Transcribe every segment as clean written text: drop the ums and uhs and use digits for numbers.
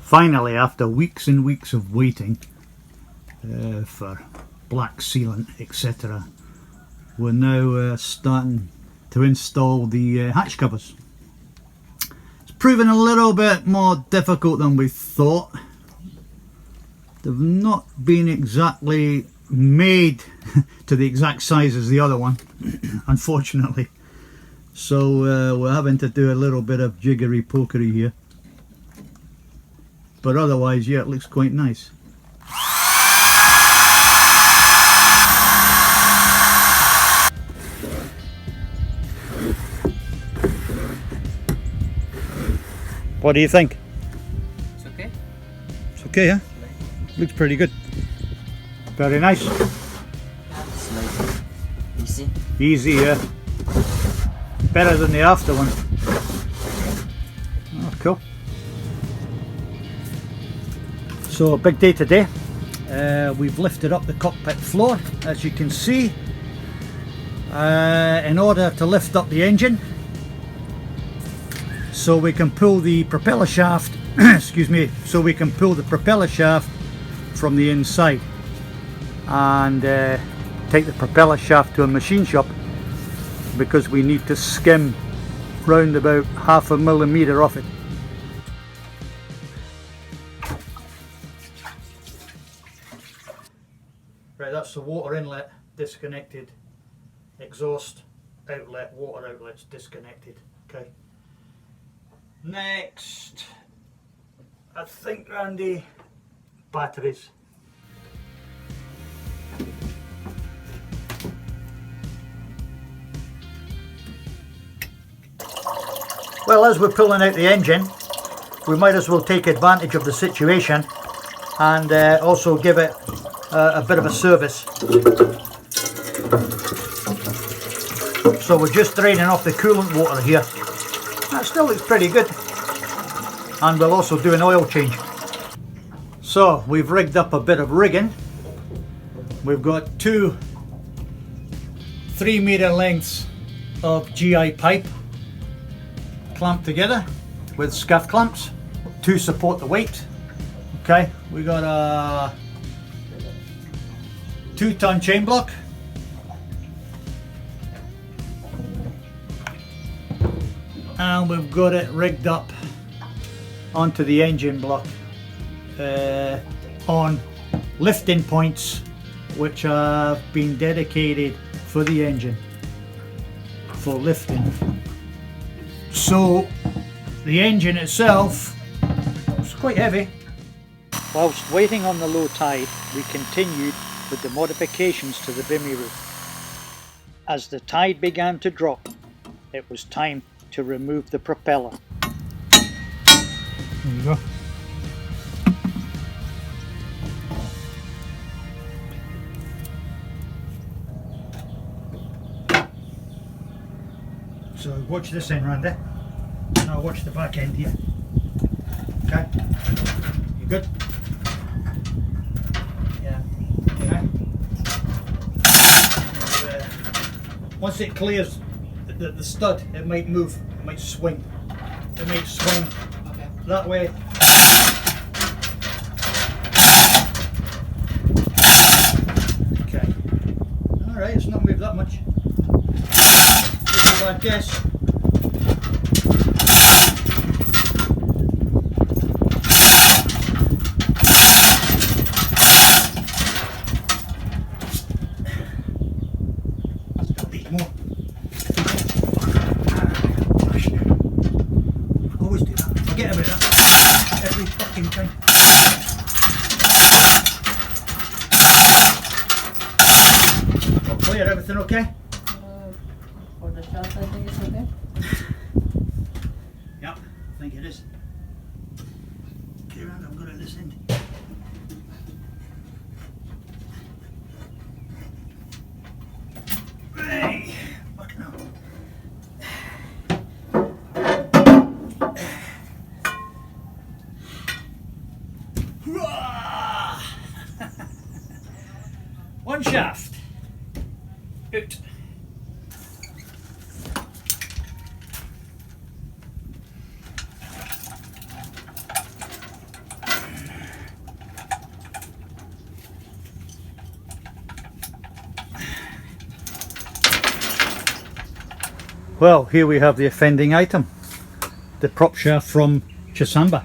Finally, after weeks and weeks of waiting for black sealant, etc., we're now starting to install the hatch covers. It's proven a little bit more difficult than we thought. They've not been exactly made to the exact size as the other one, unfortunately. So we're having to do a little bit of jiggery pokery here. But otherwise, yeah, it looks quite nice. What do you think? It's okay. It's okay, yeah? Looks pretty good. Very nice. It's like easy. Easy, yeah. Better than the after one. Oh, cool. So, a big day today. We've lifted up the cockpit floor, as you can see, in order to lift up the engine so we can pull the propeller shaft excuse me, so we can pull the propeller shaft from the inside and take the propeller shaft to a machine shop, because we need to skim round about 0.5 millimetre off it. Right, that's the water inlet disconnected, exhaust outlet, water outlets disconnected. Okay. Next, I think, Randy, batteries. Well, as we're pulling out the engine, we might as well take advantage of the situation and also give it a bit of a service. So we're just draining off the coolant water here. That still looks pretty good. And we'll also do an oil change. So we've rigged up a bit of rigging. We've got two 3-metre lengths of GI pipe clamped together with scuff clamps to support the weight. Okay, we got a 2-ton chain block. And we've got it rigged up onto the engine block on lifting points which have been dedicated for the engine for lifting. So the engine itself is quite heavy. Whilst waiting on the low tide, we continued with the modifications to the bimmy roof. As the tide began to drop, it was time to remove the propeller. There you go. So watch this end, Randy, and I'll watch the back end here. Okay, you good? Yeah. Okay. Once it clears the stud, it might move, it might swing. It might swing that way. Okay. Alright, it's not moved that much. Not a bad guess. That's got to be more. Always do that. Forget about that. Every fucking time. All clear, everything okay? For the shaft, I think it's okay. Yep, I think it is. Okay, right, I've got it this end. Hey, fucking hell. one shaft. Out. Well, here we have the offending item, the prop shaft from Chasamba.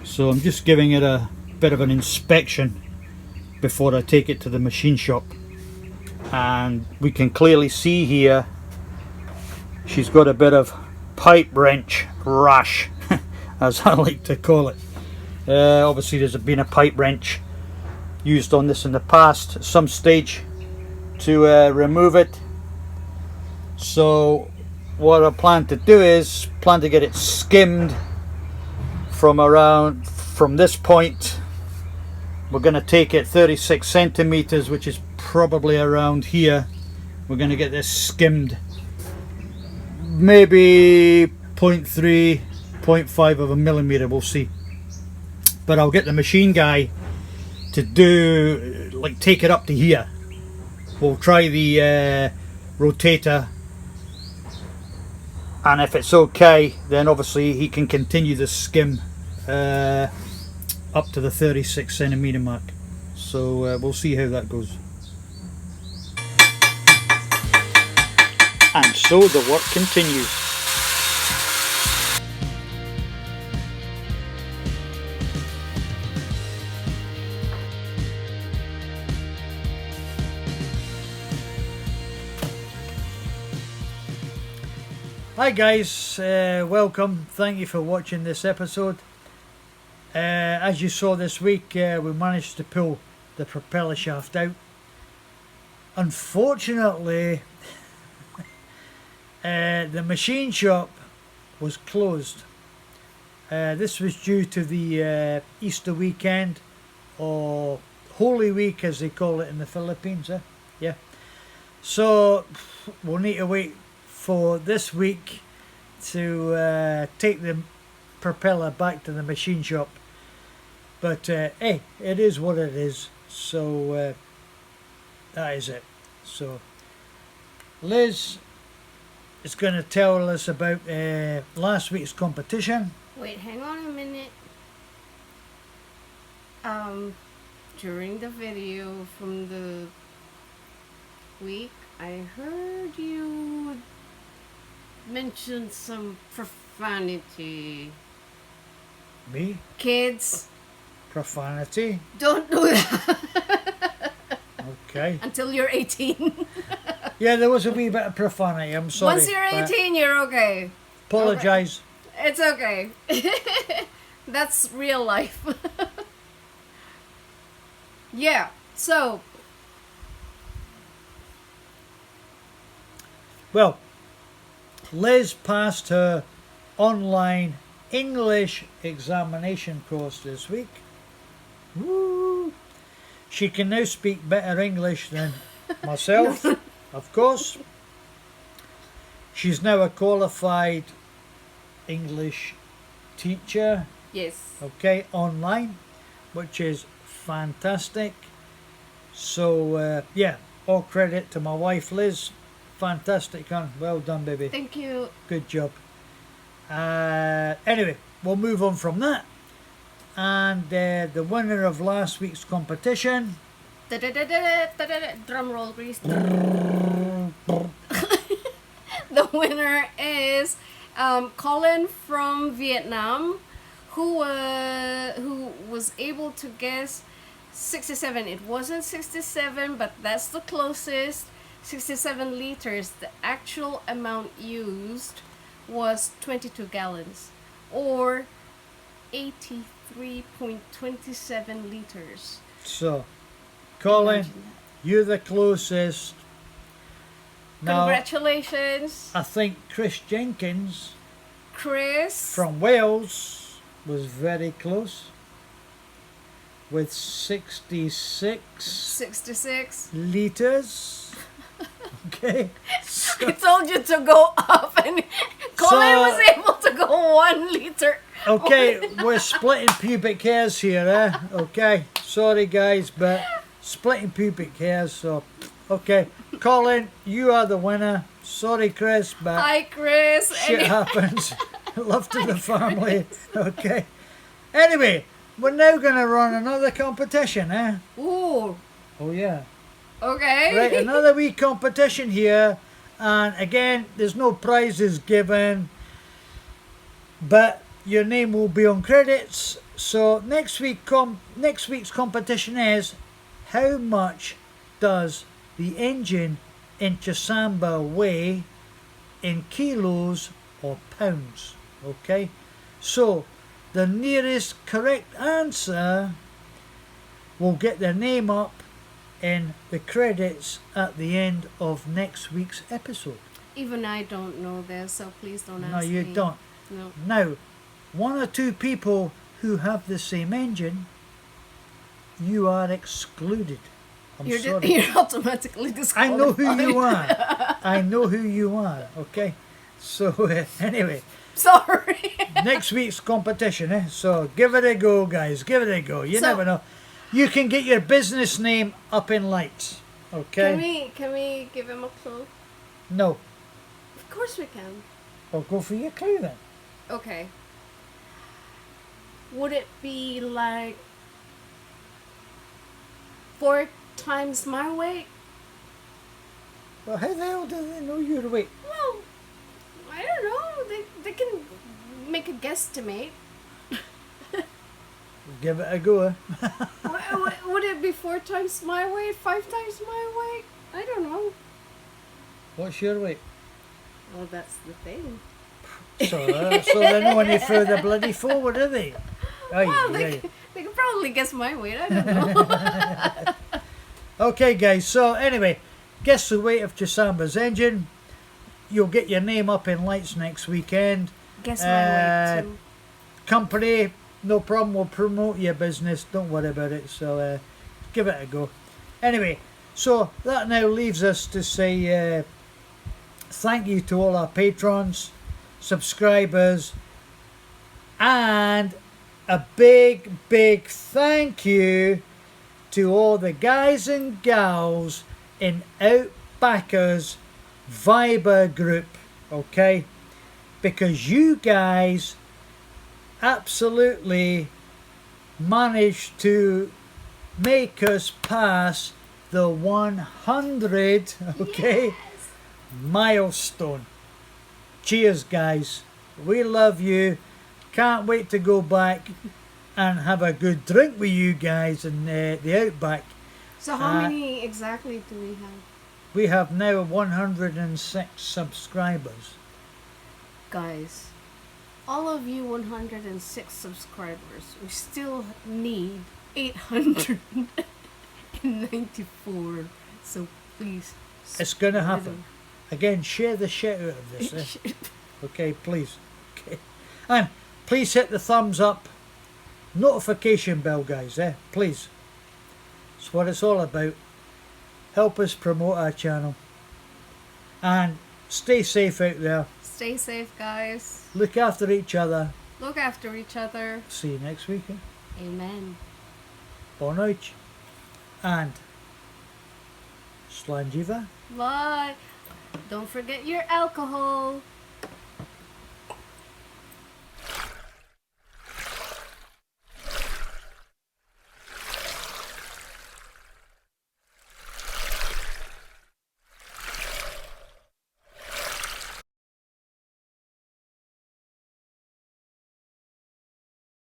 So I'm just giving it a bit of an inspection before I take it to the machine shop, and we can clearly see here she's got a bit of pipe wrench rash, as I like to call it. Obviously there's been a pipe wrench used on this in the past at some stage to remove it. So what I plan to do is to get it skimmed from this point. We're going to take it 36 centimeters, which is probably around here. We're going to get this skimmed, maybe 0.3, 0.5 of a millimeter, we'll see. But I'll get the machine guy to do, like, take it up to here. We'll try the rotator, and if it's okay, then obviously he can continue the skim up to the 36 centimeter mark. So we'll see how that goes. And so the work continues. Hi guys, welcome. Thank you for watching this episode. As you saw this week, we managed to pull the propeller shaft out. Unfortunately, the machine shop was closed. This was due to the Easter weekend, or Holy Week as they call it in the Philippines. Yeah. So we'll need to wait for this week to take the propeller back to the machine shop. But hey, it is what it is. So that is it. So Liz is going to tell us about last week's competition. Wait, hang on a minute. During the video from the week, I heard you mention some profanity. Me? Kids, Profanity? don't do that Okay. until you're 18. Yeah, there was a wee bit of profanity. I'm sorry. Once you're 18, you're okay. Apologise. It's okay. That's real life. Yeah, so Well, Liz passed her online English examination course this week. Woo! She can now speak better English than myself, of course. She's now a qualified English teacher, yes. okay, online, which is fantastic. So, yeah, all credit to my wife Liz. Fantastic, hon. Well done, baby. Thank you. Good job. Anyway, we'll move on from that. And the winner of last week's competition. Drum roll, please. The winner is Colin from Vietnam, who was able to guess 67. It wasn't 67, but that's the closest. 67 liters. The actual amount used was 22 gallons, or 83.27 liters. So, Colin, you're the closest. Now, congratulations. I think Chris Jenkins Chris from Wales was very close with 66 litres. Okay. I told you to go up, and Colin was able to go 1 liter. Okay, we're splitting pubic hairs here, eh? Okay, sorry guys, but splitting pubic hairs. So, okay, Colin, you are the winner. Sorry, Chris, but Hi, Chris. shit happens. Love to the family. Okay. Anyway, we're now going to run another competition, eh? Ooh. Oh, yeah. Okay. Right, another wee competition here. And again, there's no prizes given, but your name will be on credits. So next week's competition is, how much does the engine in Chasamba weigh in kilos or pounds? Okay, so the nearest correct answer will get their name up in the credits at the end of next week's episode. Even I don't know this, so please don't ask No, you me. don't. No. Now, one or two people who have the same engine, you are excluded. I'm sorry. You're automatically I disqualified. know who you are. I know who you are. Okay. So anyway, Sorry. next week's competition. So give it a go, guys. Give it a go. You So- never know. You can get your business name up in lights. Okay. Can we give him a clue? No. Of course we can. I'll go for your clue then. Okay. Would it be like 4 times my weight? Well, how the hell do they know your weight? Well, I don't know. They can make a guesstimate. Give it a go. Eh? Would it be 4 times my weight? 5 times my weight? I don't know. What's your weight? Well, that's the thing. So they're not any further bloody forward, are they? Aye, Well, aye. they can probably guess my weight. I don't know. Okay, guys. So anyway, guess the weight of Chasamba's engine. You'll get your name up in lights next weekend. Guess my weight too. Company, no problem. We'll promote your business. Don't worry about it. So give it a go. Anyway, so that now leaves us to say thank you to all our patrons, subscribers, and a big thank you to all the guys and gals in Outbackers Viber group, okay? Because you guys absolutely managed to make us pass the 100, okay, milestone. Cheers, guys. We love you. Can't wait to go back and have a good drink with you guys in the Outback. So how many exactly do we have? We have now 106 subscribers. Guys, all of you 106 subscribers, we still need 894. So please. It's going to spread happen. them. Again, share the shit out of this. Okay, please. Okay. And please hit the thumbs up. Notification bell, guys. Please. That's what it's all about. Help us promote our channel. And stay safe out there. Stay safe, guys. Look after each other. Look after each other. See you next week. Amen. Boa noite. And Slanjiva. Bye. Don't forget your alcohol.